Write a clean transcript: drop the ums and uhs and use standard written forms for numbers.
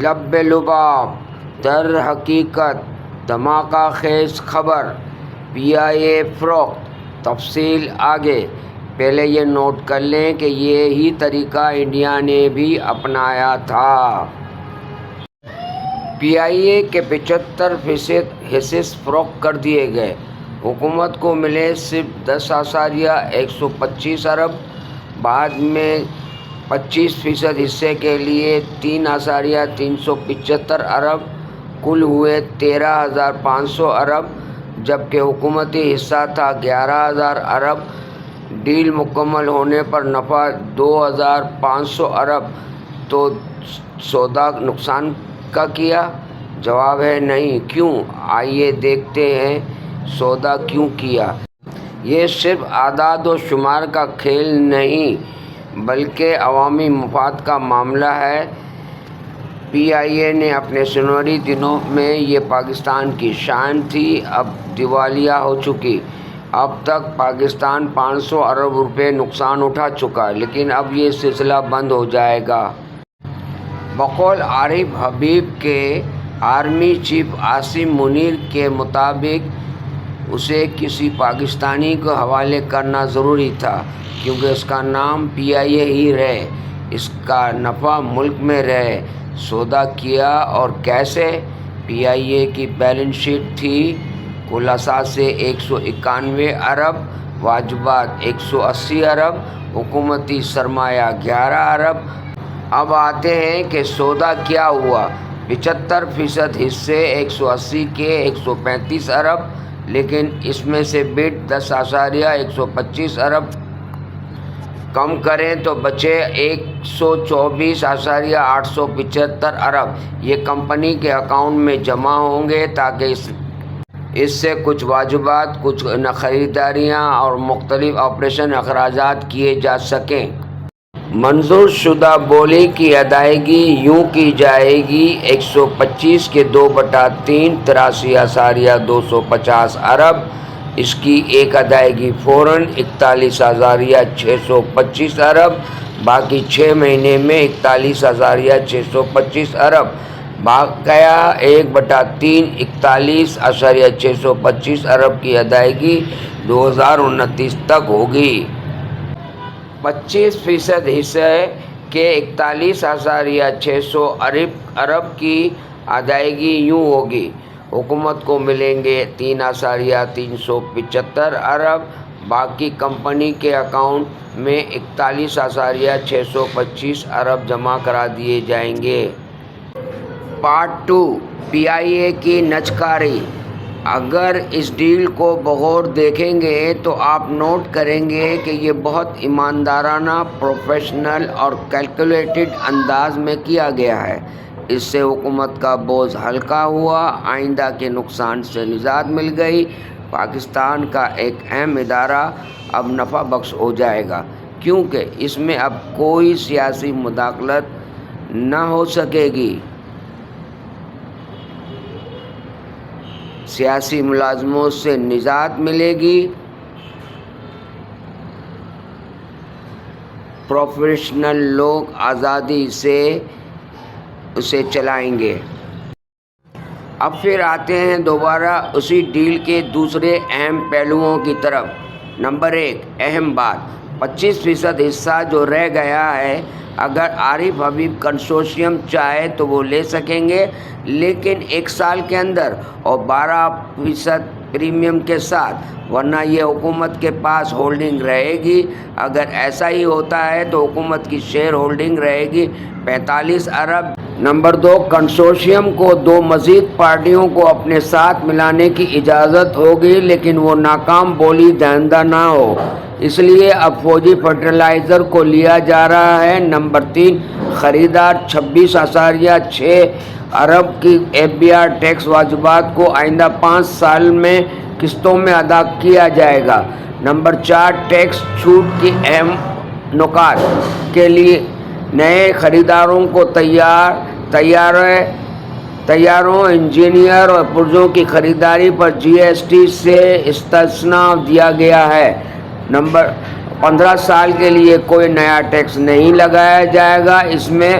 لب لباب، در حقیقت دھماکہ خیز خبر، پی آئی اے فروخت۔ تفصیل آگے۔ پہلے یہ نوٹ کر لیں کہ یہی طریقہ انڈیا نے بھی اپنایا تھا۔ پی آئی اے کے 75% حصص فروخت کر دیے گئے۔ حکومت کو ملے صرف 10.125 ارب۔ بعد میں 25% حصے کے لیے 3.375 ارب، کل ہوئے 13,500 ارب، جبکہ حکومتی حصہ تھا 11,000 ارب۔ ڈیل مکمل ہونے پر نفع 2,500 ارب۔ تو سودا نقصان کا کیا؟ جواب ہے نہیں۔ کیوں؟ آئیے دیکھتے ہیں سودا کیوں کیا۔ یہ صرف اعداد و شمار کا کھیل نہیں بلکہ عوامی مفاد کا معاملہ ہے۔ پی آئی اے نے اپنے سنہری دنوں میں یہ پاکستان کی شان تھی، اب دیوالیہ ہو چکی۔ اب تک پاکستان 500 ارب روپے نقصان اٹھا چکا، لیکن اب یہ سلسلہ بند ہو جائے گا۔ بقول عارف حبیب کے آرمی چیف عاصم منیر کے مطابق اسے کسی پاکستانی کو حوالے کرنا ضروری تھا، کیونکہ اس کا نام پی آئی اے ہی رہے، اس کا نفع ملک میں رہے۔ سودا کیا اور کیسے؟ پی آئی اے کی بیلنس شیٹ تھی، کل اثاثے 191 ارب، واجبات 180 ارب، حکومتی سرمایہ 11 ارب۔ اب آتے ہیں کہ سودا کیا ہوا۔ 75% حصے 180 کے 135 ارب، لیکن اس میں سے بٹ 10.125 ارب کم کریں تو بچے 124.875 ارب۔ یہ کمپنی کے اکاؤنٹ میں جمع ہوں گے تاکہ اس سے کچھ واجبات، کچھ خریداریاں اور مختلف آپریشن اخراجات کیے جا سکیں۔ منظور شدہ بولی کی ادائیگی یوں کی جائے گی: 125 کے 2/3 83.250 ارب، اس کی ایک ادائیگی فوراً 41.625 ارب، باقی 6 مہینے میں 41.625 ارب، باقیہ 1/3 41.625 ارب کی ادائیگی 2029 تک ہوگی۔ 25% حصے کے 41.600 ارب کی ادائیگی یوں ہوگی: حکومت کو ملیں گے 3.375 ارب، باقی کمپنی کے اکاؤنٹ میں 41.625 ارب جمع کرا دیے جائیں گے۔ پارٹ 2: پی آئی اے کی نجکاری۔ اگر اس ڈیل کو بغور دیکھیں گے تو آپ نوٹ کریں گے کہ یہ بہت ایماندارانہ، پروفیشنل اور کیلکولیٹڈ انداز میں کیا گیا ہے۔ اس سے حکومت کا بوجھ ہلکا ہوا، آئندہ کے نقصان سے نجات مل گئی۔ پاکستان کا ایک اہم ادارہ اب نفع بخش ہو جائے گا، کیونکہ اس میں اب کوئی سیاسی مداخلت نہ ہو سکے گی۔ سیاسی ملازموں سے نجات ملے گی، پروفیشنل لوگ آزادی سے اسے چلائیں گے۔ اب پھر آتے ہیں دوبارہ اسی ڈیل کے دوسرے اہم پہلوؤں کی طرف۔ نمبر 1، اہم بات، 25% حصہ جو رہ گیا ہے، اگر عارف حبیب کنسورشیم چاہے تو وہ لے سکیں گے، لیکن 1 سال کے اندر اور 12% پریمیم کے ساتھ، ورنہ یہ حکومت کے پاس ہولڈنگ رہے گی۔ اگر ایسا ہی ہوتا ہے تو حکومت کی شیئر ہولڈنگ رہے گی 45 ارب۔ نمبر 2، کنسورشیم کو 2 مزید پارٹیوں کو اپنے ساتھ ملانے کی اجازت ہوگی، لیکن وہ ناکام بولی دہندہ نہ ہو، اس لیے اب فوجی فرٹیلائزر کو لیا جا رہا ہے۔ نمبر 3، خریدار 26.6 ارب کی ایف بی آر ٹیکس واجبات کو آئندہ 5 سال میں قسطوں میں ادا کیا جائے گا۔ نمبر 4، ٹیکس چھوٹ کی اہم نکات کے لیے نئے خریداروں کو طیاروں، انجینئر اور پرزوں کی خریداری پر جی ایس ٹی سے استثناء دیا گیا ہے۔ نمبر 15 سال کے لیے کوئی نیا ٹیکس نہیں لگایا جائے گا۔ اس میں